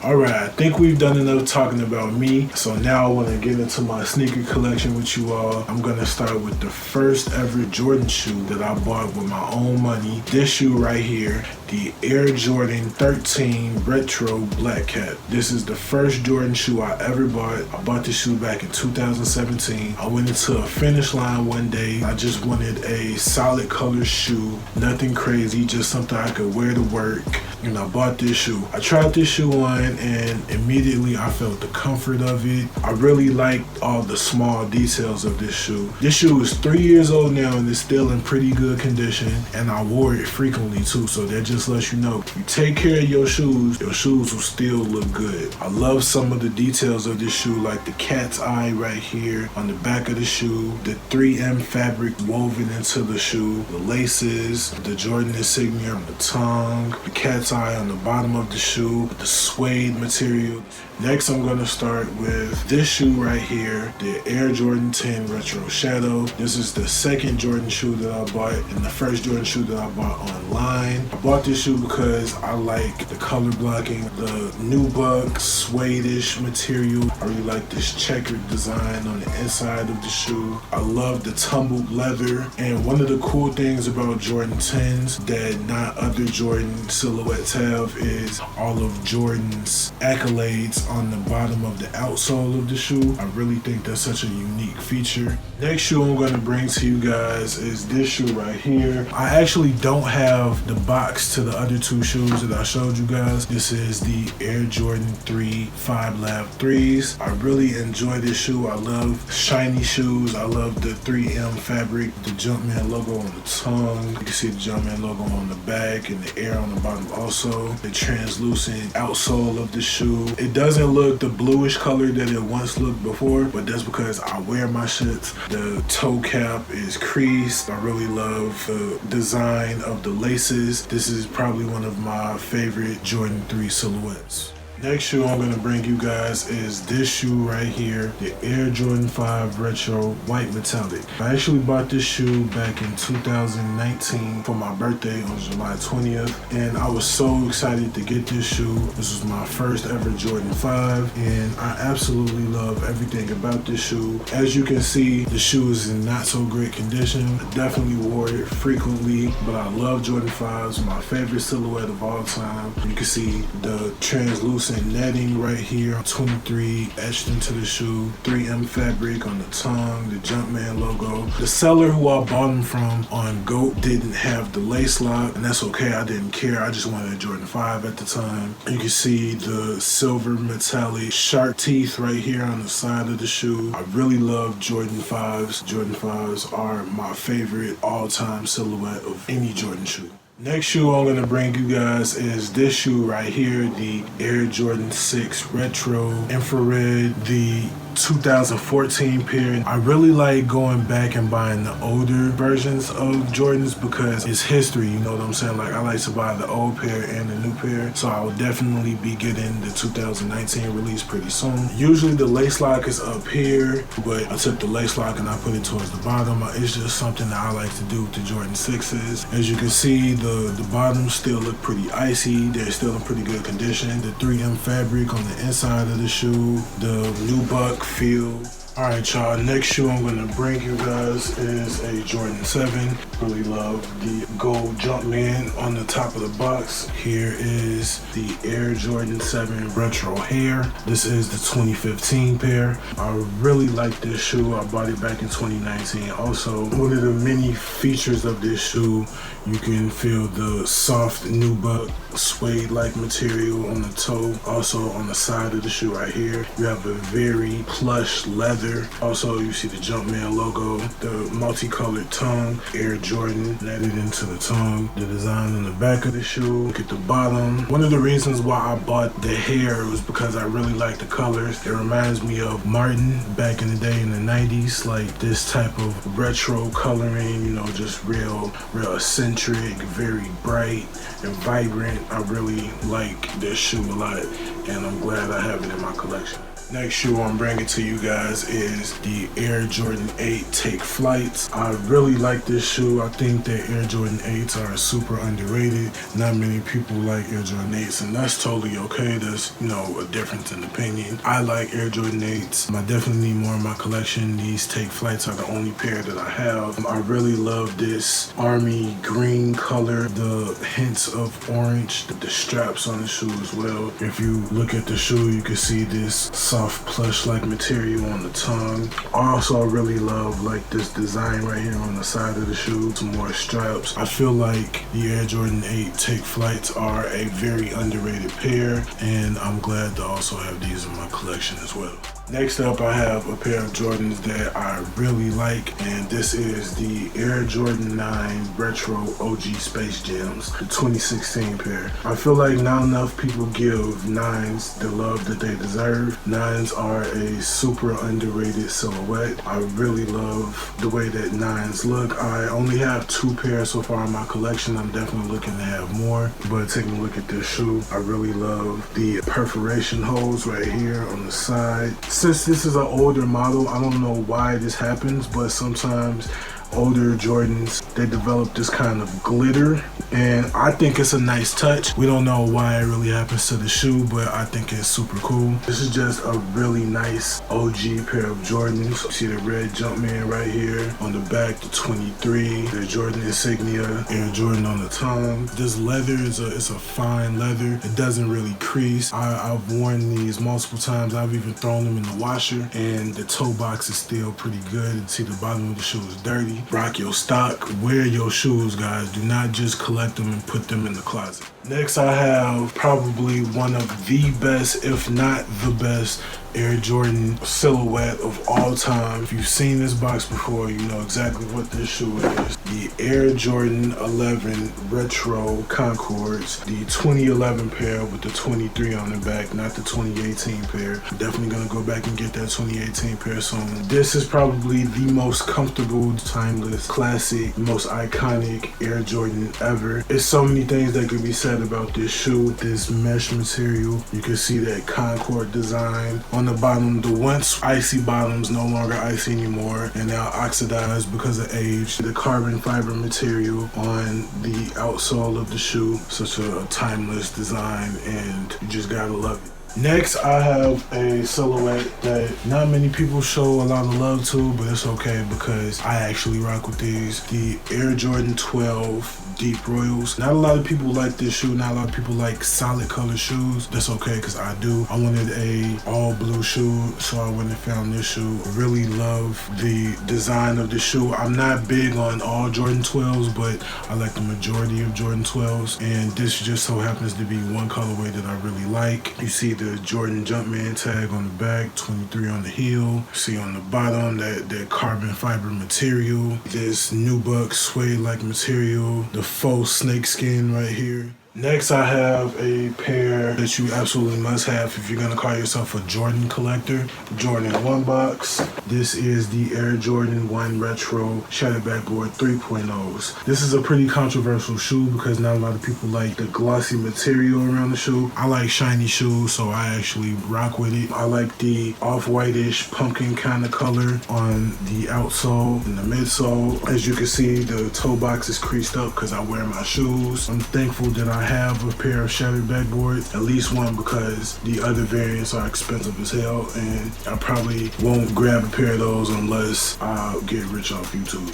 Alright, I think we've done enough talking about me, so now I want to get into my sneaker collection with you all. I'm going to start with the first ever Jordan shoe that I bought with my own money. This shoe right here, the Air Jordan 13 Retro Black Cat. This is the first Jordan shoe I ever bought. I bought this shoe back in 2017. I went into a Finish Line one day. I just wanted a solid color shoe, nothing crazy, just something I could wear to work. And I bought this shoe. I tried this shoe on and immediately I felt the comfort of it. I really liked all the small details of this shoe. This shoe is 3 years old now and it's still in pretty good condition, and I wore it frequently too, so that just lets you know if you take care of your shoes will still look good. I love some of the details of this shoe, like the cat's eye right here on the back of the shoe, the 3M fabric woven into the shoe, the laces, the Jordan insignia on the tongue, the cat's eye on the bottom of the shoe, the suede material. Next, I'm gonna start with this shoe right here, the Air Jordan 10 Retro Shadow. This is the second Jordan shoe that I bought and the first Jordan shoe that I bought online. I bought this shoe because I like the color blocking, the nubuck suede-ish material. I really like this checkered design on the inside of the shoe. I love the tumbled leather, and one of the cool things about Jordan 10s that not other Jordan silhouettes have is all of Jordan's accolades on the bottom of the outsole of the shoe. I really think that's such a unique feature. Next shoe I'm going to bring to you guys is this shoe right here. I actually don't have the box to the other two shoes that I showed you guys. This is the Air Jordan 3 5 Lab 3s. I really enjoy this shoe. I love shiny shoes. I love the 3M fabric, the Jumpman logo on the tongue. You can see the Jumpman logo on the back and the Air on the bottom also. The translucent outsole of the shoe. It doesn't look the bluish color that it once looked before, but that's because I wear my shits. The toe cap is creased. I really love the design of the laces. This is probably one of my favorite Jordan 3 silhouettes. Next shoe I'm going to bring you guys is this shoe right here, the Air Jordan 5 Retro White Metallic. I actually bought this shoe back in 2019 for my birthday on July 20th, and I was so excited to get this shoe. This was my first ever Jordan 5, and I absolutely love everything about this shoe. As you can see, the shoe is in not so great condition. I definitely wore it frequently, but I love Jordan 5s, my favorite silhouette of all time. You can see the translucent netting right here, 23 etched into the shoe, 3M fabric on the tongue, the Jumpman logo. The seller who I bought them from on GOAT didn't have the lace lock, and that's okay, I didn't care. I just wanted a Jordan 5 at the time. You can see the silver metallic shark teeth right here on the side of the shoe. I really love Jordan 5s. Jordan 5s are my favorite all-time silhouette of any Jordan shoe. Next shoe I'm going to bring you guys is this shoe right here, the Air Jordan 6 Retro Infrared, the 2014 pair. I really like going back and buying the older versions of Jordans because it's history, you know what I'm saying? Like, I like to buy the old pair and the new pair, so I will definitely be getting the 2019 release pretty soon. Usually the lace lock is up here, but I took the lace lock and I put it towards the bottom. It's just something that I like to do with the Jordan 6s. As you can see, the bottoms still look pretty icy. They're still in pretty good condition. The 3M fabric on the inside of the shoe, the nubuck feel. Alright y'all, next shoe I'm going to bring you guys is a Jordan 7. Really love the gold Jumpman on the top of the box. Here is the Air Jordan 7 Retro Hair. This is the 2015 pair. I really like this shoe. I bought it back in 2019. Also, one of the many features of this shoe, you can feel the soft nubuck suede-like material on the toe. Also on the side of the shoe right here, you have a very plush leather. Also, you see the Jumpman logo, the multicolored tongue, Air Jordan netted into the tongue, the design on the back of the shoe. Look at the bottom. One of the reasons why I bought the hair was because I really like the colors. It reminds me of Martin back in the day in the 90s, like this type of retro coloring, you know, just real eccentric, very bright and vibrant. I really like this shoe a lot, and I'm glad I have it in my collection. Next shoe I'm bringing to you guys is the Air Jordan 8 Take Flights. I really like this shoe. I think that Air Jordan 8s are super underrated. Not many people like Air Jordan 8s, and that's totally okay. There's, you know, a difference in opinion. I like Air Jordan 8s. I definitely need more in my collection. These Take Flights are the only pair that I have. I really love this army green color, the hints of orange, the straps on the shoe as well. If you look at the shoe, you can see this soft plush-like material on the tongue. I also really love like this design right here on the side of the shoe, some more straps. I feel like the Air Jordan 8 Take Flights are a very underrated pair, and I'm glad to also have these in my collection as well. Next up, I have a pair of Jordans that I really like, and this is the Air Jordan 9 Retro OG Space Jams, the 2016 pair. I feel like not enough people give 9s the love that they deserve. 9s are a super underrated silhouette. I really love the way that 9s look. I only have 2 pairs so far in my collection. I'm definitely looking to have more, but taking a look at this shoe, I really love the perforation holes right here on the side. Since this is an older model, I don't know why this happens, but sometimes older Jordans, they develop this kind of glitter, and I think it's a nice touch. We don't know why it really happens to the shoe, but I think it's super cool. This is just a really nice OG pair of Jordans. You see the red Jumpman right here on the back, the 23, the Jordan insignia, Air Jordan on the tongue. This leather is a fine leather. It doesn't really crease. I've worn these multiple times. I've even thrown them in the washer, and the toe box is still pretty good. You see the bottom of the shoe is dirty. Rock your stock, wear your shoes, guys. Do not just collect them and put them in the closet. Next, I have probably one of the best, if not the best, Air Jordan silhouette of all time. If you've seen this box before, you know exactly what this shoe is. The Air Jordan 11 Retro Concords, the 2011 pair with the 23 on the back, not the 2018 pair. I'm definitely gonna go back and get that 2018 pair soon. This is probably the most comfortable, timeless, classic, most iconic Air Jordan ever. There's so many things that could be said about this shoe. This mesh material, you can see that CONCORD design on the bottom. The once icy bottoms no longer icy anymore and now oxidized because of age. The carbon fiber material on the outsole of the shoe, such a timeless design, and you just gotta love it. Next, I have a silhouette that not many people show a lot of love to, but it's okay because I actually rock with these. The Air Jordan 12 Deep Royals. Not a lot of people like this shoe. Not a lot of people like solid color shoes. That's okay because I do. I wanted a all blue shoe, so I went and found this shoe. Really love the design of the shoe. I'm not big on all Jordan 12s, but I like the majority of Jordan 12s, and this just so happens to be one colorway that I really like. You see the Jordan Jumpman tag on the back, 23 on the heel. See on the bottom that carbon fiber material, this nubuck suede-like material, the faux snake skin right here. Next, I have a pair that you absolutely must have if you're gonna call yourself a Jordan collector. Jordan 1 box. This is the Air Jordan 1 Retro Shattered Backboard 3.0s. This is a pretty controversial shoe because not a lot of people like the glossy material around the shoe. I like shiny shoes, so I actually rock with it. I like the off-whitish pumpkin kind of color on the outsole and the midsole. As you can see, the toe box is creased up because I wear my shoes. I'm thankful that I have a pair of shattered backboards, at least one, because the other variants are expensive as hell, and I probably won't grab a pair of those unless I get rich off YouTube.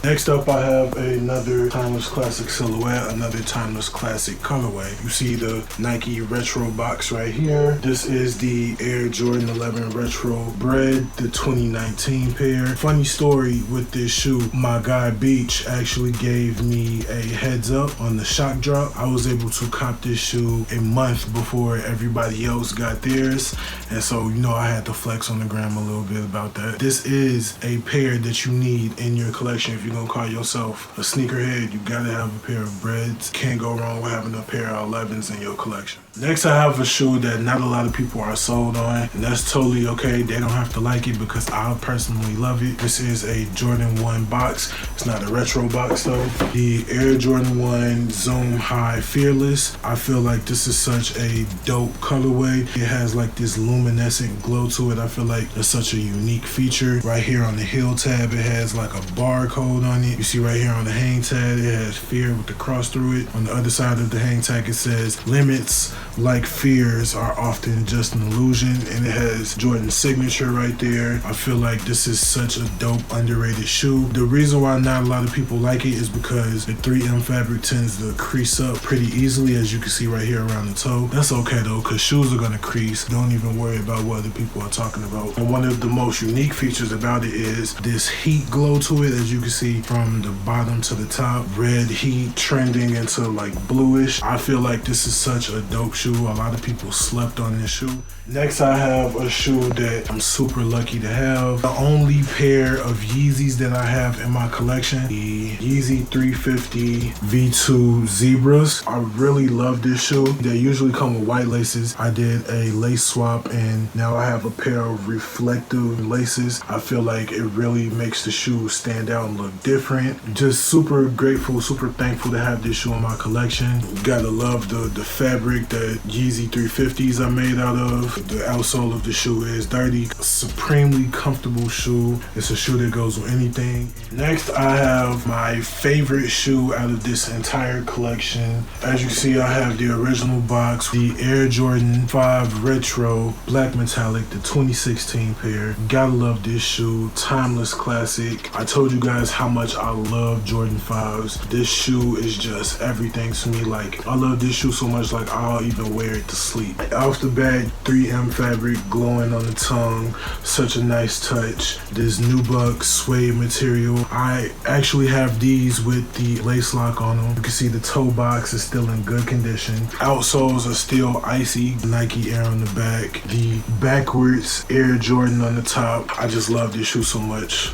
Next up, I have another timeless classic silhouette, another timeless classic colorway. You see the Nike Retro box right here. This is the Air Jordan 11 Retro Bread, the 2019 pair. Funny story with this shoe, my guy Beach actually gave me a heads up on the shock drop. I was able to cop this shoe a month before everybody else got theirs. And so, you know, I had to flex on the gram a little bit about that. This is a pair that you need in your collection. If you're gonna call yourself a sneakerhead, you gotta have a pair of Breads. Can't go wrong with having a pair of 11s in your collection. Next, I have a shoe that not a lot of people are sold on, and that's totally okay. They don't have to like it because I personally love it. This is a Jordan 1 box. It's not a retro box though. The Air Jordan 1 Zoom High Fearless. I feel like this is such a dope colorway. It has like this luminescent glow to it. I feel like it's such a unique feature. Right here on the heel tab, it has like a barcode on it. You see right here on the hang tag, it has fear with the cross through it. On the other side of the hang tag, it says limits like fears are often just an illusion, and it has Jordan's signature right there. I feel like this is such a dope, underrated shoe. The reason why not a lot of people like it is because the 3M fabric tends to crease up pretty easily, as you can see right here around the toe. That's okay though, because shoes are gonna crease. Don't even worry about what other people are talking about. And one of the most unique features about it is this heat glow to it, as you can see from the bottom to the top. Red heat trending into like bluish. I feel like this is such a dope shoe. A lot of people slept on this shoe. Next, I have a shoe that I'm super lucky to have. The only pair of Yeezys that I have in my collection, the Yeezy 350 V2 Zebras. I really love this shoe. They usually come with white laces. I did a lace swap and now I have a pair of reflective laces. I feel like it really makes the shoe stand out and look different. Just super grateful, super thankful to have this shoe in my collection. You gotta love the fabric that Yeezy 350s are made out of. The outsole of the shoe is dirty. Supremely comfortable shoe. It's a shoe that goes with anything. Next, I have my favorite shoe out of this entire collection. As you can see, I have the original box, the Air Jordan 5 Retro Black Metallic, the 2016 pair. Gotta love this shoe. Timeless classic. I told you guys how much I love Jordan 5s. This shoe is just everything to me. Like, I love this shoe so much, like I'll even wear it to sleep. Off the bat, 3M fabric glowing on the tongue. Such a nice touch. This nubuck suede material. I actually have these with the lace lock on them. You can see the toe box is still in good condition. Outsoles are still icy. Nike Air on the back. The backwards Air Jordan on the top. I just love this shoe so much.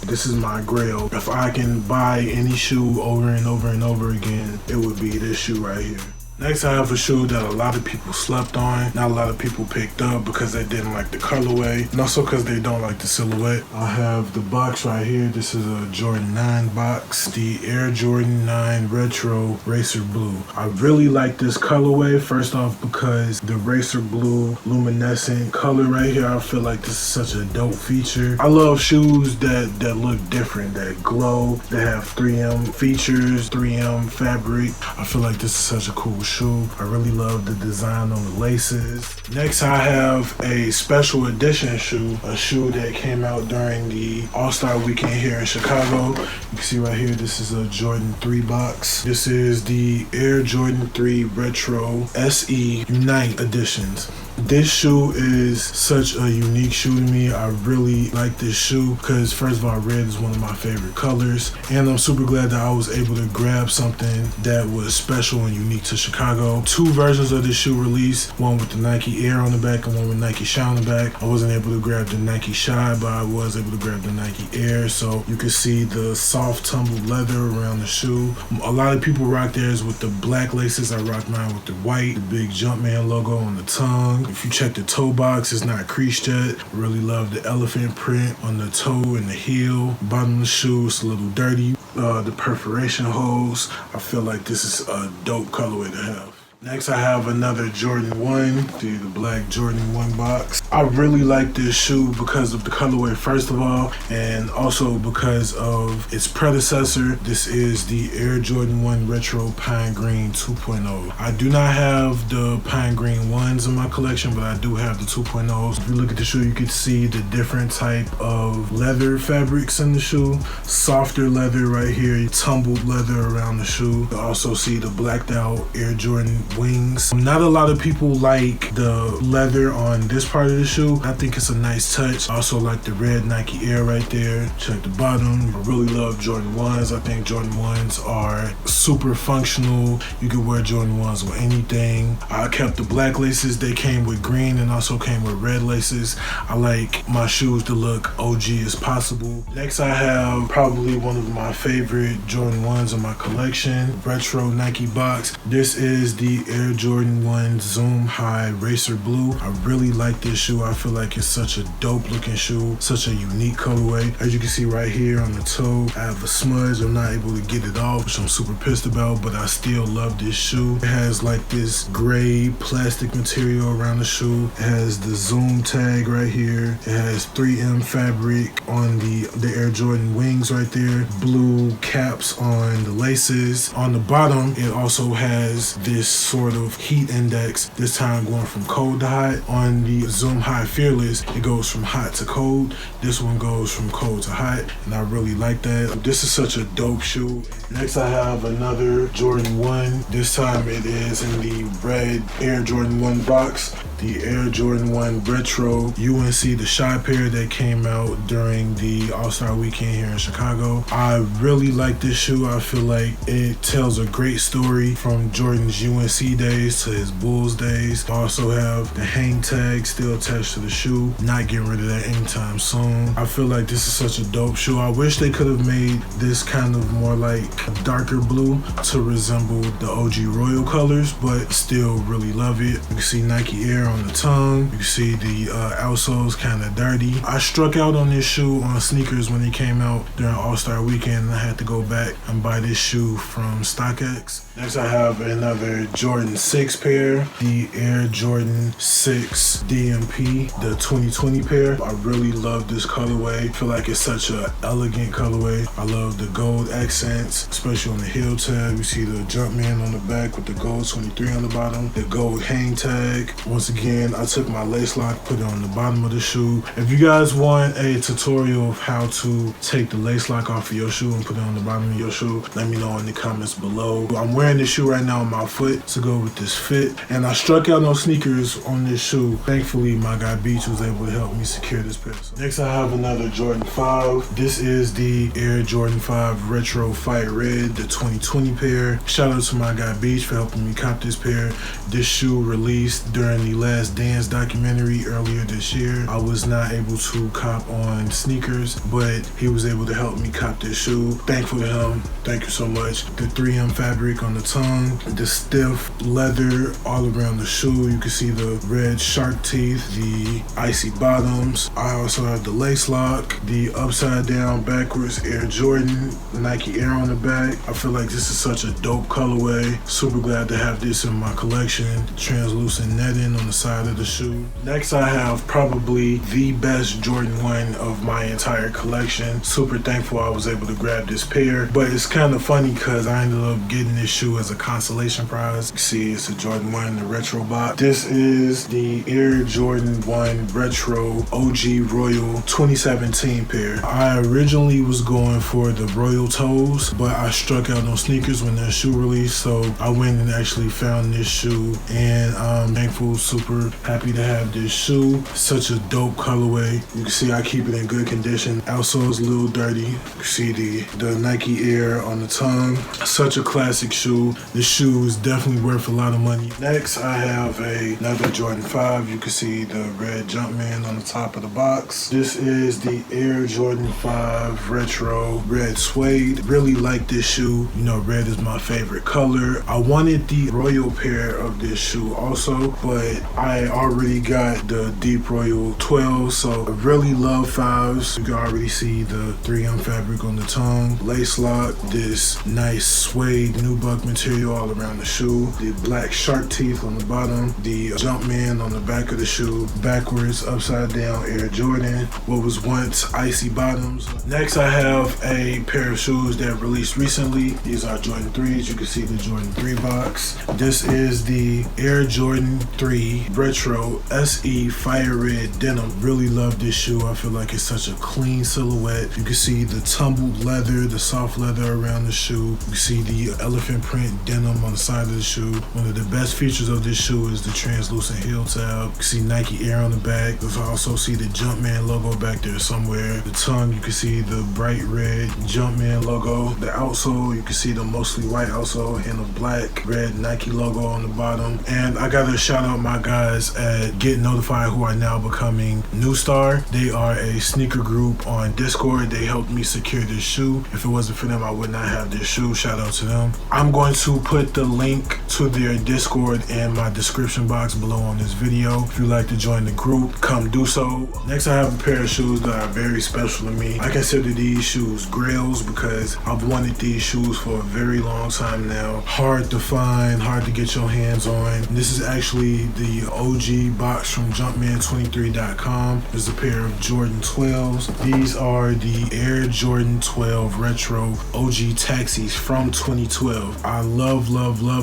This is my grail. If I can buy any shoe over and over and over again, it would be this shoe right here. Next, I have a shoe that a lot of people slept on. Not a lot of people picked up because they didn't like the colorway, and also because they don't like the silhouette. I have the box right here. This is a Jordan 9 box, the Air Jordan 9 Retro Racer Blue. I really like this colorway, first off because the Racer Blue luminescent color right here, I feel like this is such a dope feature. I love shoes that look different, that glow, that have 3M features, 3M fabric. I feel like this is such a cool shoe. I really love the design on the laces. Next, I have a special edition shoe, a shoe that came out during the All-Star Weekend here in Chicago. You can see right here, this is a Jordan 3 box. This is the Air Jordan 3 Retro SE Unite editions. This shoe is such a unique shoe to me. I really like this shoe because, first of all, red is one of my favorite colors, and I'm super glad that I was able to grab something that was special and unique to Chicago. 2 versions of this shoe released, one with the Nike Air on the back and one with Nike Shy on the back. I wasn't able to grab the Nike Shy, but I was able to grab the Nike Air, so you can see the soft tumbled leather around the shoe. A lot of people rock theirs with the black laces. I rock mine with the white, the big Jumpman logo on the tongue. If you check the toe box, it's not creased yet. I really love the elephant print on the toe and the heel. Bottom of the shoe is a little dirty. The perforation holes, I feel like this is a dope colorway to have. Next, I have another Jordan 1, the black Jordan 1 box. I really like this shoe because of the colorway, first of all, and also because of its predecessor. This is the Air Jordan 1 Retro Pine Green 2.0. I do not have the Pine Green 1s in my collection, but I do have the 2.0s. If you look at the shoe, you can see the different type of leather fabrics in the shoe. Softer leather right here, tumbled leather around the shoe. You also see the blacked out Air Jordan wings. Not a lot of people like the leather on this part of the shoe. I think it's a nice touch. I also like the red Nike Air right there. Check the bottom. I really love Jordan 1s. I think Jordan 1s are super functional. You can wear Jordan 1s with anything. I kept the black laces. They came with green and also came with red laces. I like my shoes to look OG as possible. Next, I have probably one of my favorite Jordan 1s in my collection. Retro Nike box. This is the Air Jordan 1 Zoom High Racer Blue. I really like this shoe. I feel like it's such a dope looking shoe, such a unique colorway. As you can see right here on the toe, I have a smudge. I'm not able to get it off, which I'm super pissed about, but I still love this shoe. It has like this gray plastic material around the shoe. It has the Zoom tag right here. It has 3M fabric on the Air Jordan wings right there. Blue caps on the laces. On the bottom, it also has this sort of heat index, this time going from cold to hot. On the Zoom High Fearless, it goes from hot to cold. This one goes from cold to hot, and I really like that. This is such a dope shoe. Next, I have another Jordan 1. This time it is in the red Air Jordan 1 box. The Air Jordan 1 Retro UNC, the Shy pair that came out during the All-Star Weekend here in Chicago. I really like this shoe. I feel like it tells a great story from Jordan's UNC days to his Bulls days. I also have the hang tag still attached to the shoe. Not getting rid of that anytime soon. I feel like this is such a dope shoe. I wish they could have made this kind of more like a darker blue to resemble the OG Royal colors, but still really love it. You can see Nike Air on the tongue. You can see the outsoles kind of dirty. I struck out on this shoe on sneakers when it came out during All-Star Weekend, and I had to go back and buy this shoe from StockX. Next, I have another Jordan 6 pair, the Air Jordan 6 DMP, the 2020 pair. I really love this colorway. I feel like it's such an elegant colorway. I love the gold accents, especially on the heel tab. You see the Jumpman on the back with the gold 23 on the bottom, the gold hang tag. Once again, I took my lace lock, put it on the bottom of the shoe. If you guys want a tutorial of how to take the lace lock off of your shoe and put it on the bottom of your shoe, let me know in the comments below. I'm wearing this shoe right now on my foot to go with this fit, and I struck out on sneakers on this shoe. Thankfully, my guy Beach was able to help me secure this pair. So next, I have another Jordan 5. This is the Air Jordan 5 Retro Fight Red, the 2020 pair. Shout out to my guy Beach for helping me cop this pair. This shoe released during the Last Dance documentary earlier this year. I was not able to cop on sneakers, but he was able to help me cop this shoe. Thankful to him. Thank you so much. The 3M fabric on the tongue, the stiff leather all around the shoe. You can see the red shark teeth, the icy bottoms. I also have the lace lock, the upside down backwards Air Jordan, Nike Air on the back. I feel like this is such a dope colorway. Super glad to have this in my collection. Translucent netting on the side of the shoe. Next, I have probably the best Jordan 1 of my entire collection. Super thankful I was able to grab this pair, but it's kind of funny because I ended up getting this shoe as a consolation prize. You see, it's a Jordan 1 in the retro box. This is the Air Jordan 1 Retro OG Royal 2017 pair. I originally was going for the Royal toes, but I struck out on sneakers when that shoe released, so I went and actually found this shoe, and I'm thankful, super happy to have this shoe. Such a dope colorway. You can see I keep it in good condition. Outsole is a little dirty. You can see the Nike Air on the tongue. Such a classic shoe. This shoe is definitely worth a lot of money. Next, I have another Jordan 5. You can see the red Jumpman on the top of the box. This is the Air Jordan 5 Retro Red Suede. Really like this shoe. You know, red is my favorite color. I wanted the Royal pair of this shoe also, but I already got the Deep Royal 12, so I really love 5s. You can already see the 3M fabric on the tongue. Lace lock, this nice suede nubuck material all around the shoe. The black shark teeth on the bottom. The Jumpman on the back of the shoe. Backwards, upside down Air Jordan. What was once icy bottoms. Next I have a pair of shoes that released recently. These are Jordan 3s. You can see the Jordan 3 box. This is the Air Jordan 3 Retro SE Fire Red Denim. Really love this shoe. I feel like it's such a clean silhouette. You can see the tumbled leather, the soft leather around the shoe. You can see the elephant print denim on the side of the shoe. One of the best features of this shoe is the translucent heel tab. You can see Nike Air on the back. You can also see the Jumpman logo back there somewhere. The tongue, you can see the bright red Jumpman logo. The outsole, you can see the mostly white outsole and a black red Nike logo on the bottom. And I gotta shout out my guys at Get Notified, who are now becoming New Star. They are a sneaker group on Discord. They helped me secure this shoe. If it wasn't for them, I would not have this shoe. Shout out to them. I'm going to put the link to their Discord in my description box below on this video. If you'd like to join the group, come do so. Next, I have a pair of shoes that are very special to me. I consider these shoes Grails because I've wanted these shoes for a very long time now. Hard to find, hard to get your hands on. This is actually the OG box from Jumpman23.com. There's a pair of Jordan 12s. These are the Air Jordan 12 Retro OG Taxis from 2012. I love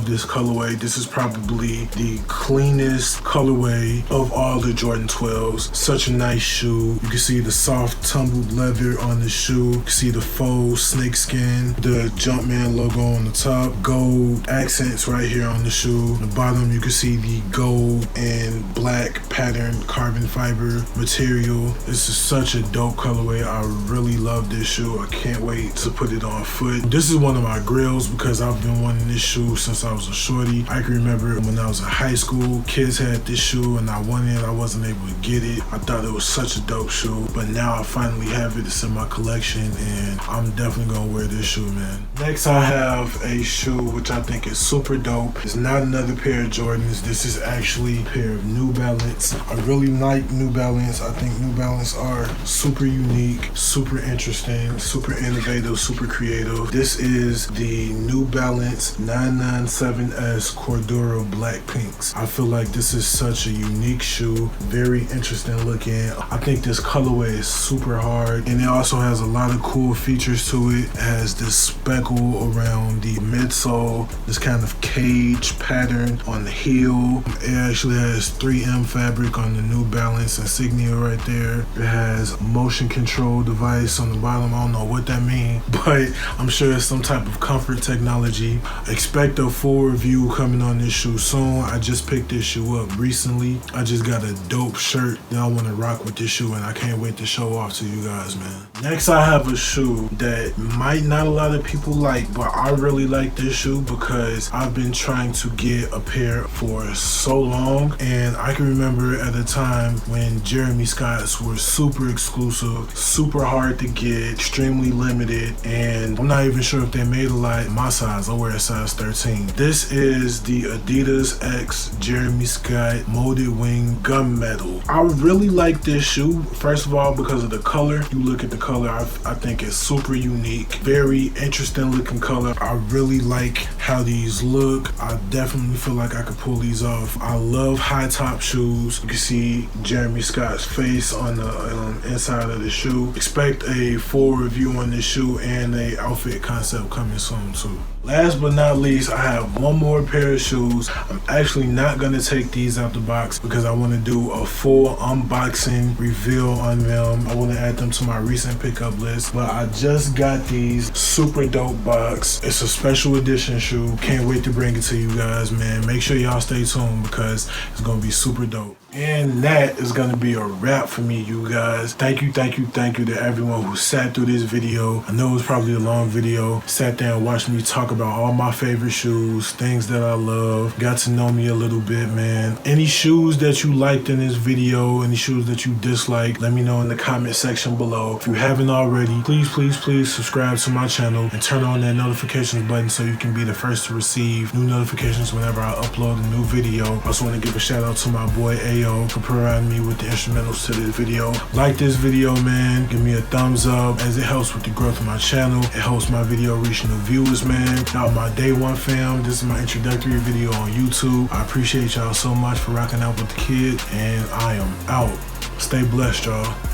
this colorway. This is probably the cleanest colorway of all the Jordan 12s. Such a nice shoe. You can see the soft tumbled leather on the shoe. You can see the faux snakeskin, the Jumpman logo on the top, gold accents right here on the shoe. The bottom, you can see the gold and black patterned carbon fiber material. This is such a dope colorway. I really love this shoe. I can't wait to put it on foot. This is one of my Grails because I've been wanting this shoe since I was a shorty. I can remember when I was in high school, kids had this shoe and I wanted it. I wasn't able to get it. I thought it was such a dope shoe, but now I finally have it. It's in my collection and I'm definitely gonna wear this shoe, man. Next, I have a shoe which I think is super dope. It's not another pair of Jordans. This is actually a pair of New Balance. I really like New Balance. I think New Balance are super unique, super interesting, super innovative, super creative. This is the New Balance 997S Cordura Black Pinks. I feel like this is such a unique shoe, very interesting looking. I think this colorway is super hard and it also has a lot of cool features to it. It has this speckle around the midsole, this kind of cage pattern on the heel. It actually has 3M fabric on the New Balance insignia right there. It has motion control device on the bottom. I don't know what that means, but I'm sure it's some type of comfort technology. Expect a full review coming on this shoe soon. I just picked this shoe up recently. I just got a dope shirt that I want to rock with this shoe and I can't wait to show off to you guys, man. Next, I have a shoe that might not a lot of people like, but I really like this shoe because I've been trying to get a pair for so long, and I can remember at a time when Jeremy Scott's were super exclusive, super hard to get, extremely limited, and I'm not even sure if they made a lot my size. I wear a size 13. This is the Adidas X Jeremy Scott Molded Wing Gunmetal. I really like this shoe, first of all, because of the color. You look at the color, I think it's super unique, very interesting looking color. I really like how these look. I definitely feel like I could pull these off. I love high top shoes. You can see Jeremy Scott's face on the inside of the shoe. Expect a full review on this shoe and a outfit concept coming soon too. Last but not least, I have one more pair of shoes. I'm actually not gonna take these out the box because I want to do a full unboxing reveal on them. I want to add them to my recent pickup list, but I just got these super dope box. It's a special edition shoe. Can't wait to bring it to you guys, man. Make sure y'all stay tuned because it's gonna be super dope. And that is gonna be a wrap for me, you guys. Thank you to everyone who sat through this video. I know it was probably a long video. Sat there and watched me talk about all my favorite shoes, things that I love, got to know me a little bit, man. Any shoes that you liked in this video, any shoes that you disliked, let me know in the comment section below. If you haven't already, please subscribe to my channel and turn on that notifications button so you can be the first to receive new notifications whenever I upload a new video. I also want to give a shout out to my boy Ayo for providing me with the instrumentals to this video. Like this video, man, give me a thumbs up as it helps with the growth of my channel. It helps my video reach new viewers, man. Now my day one fam, this is my introductory video on YouTube. I appreciate y'all so much for rocking out with the kid, and I am out. Stay blessed, y'all.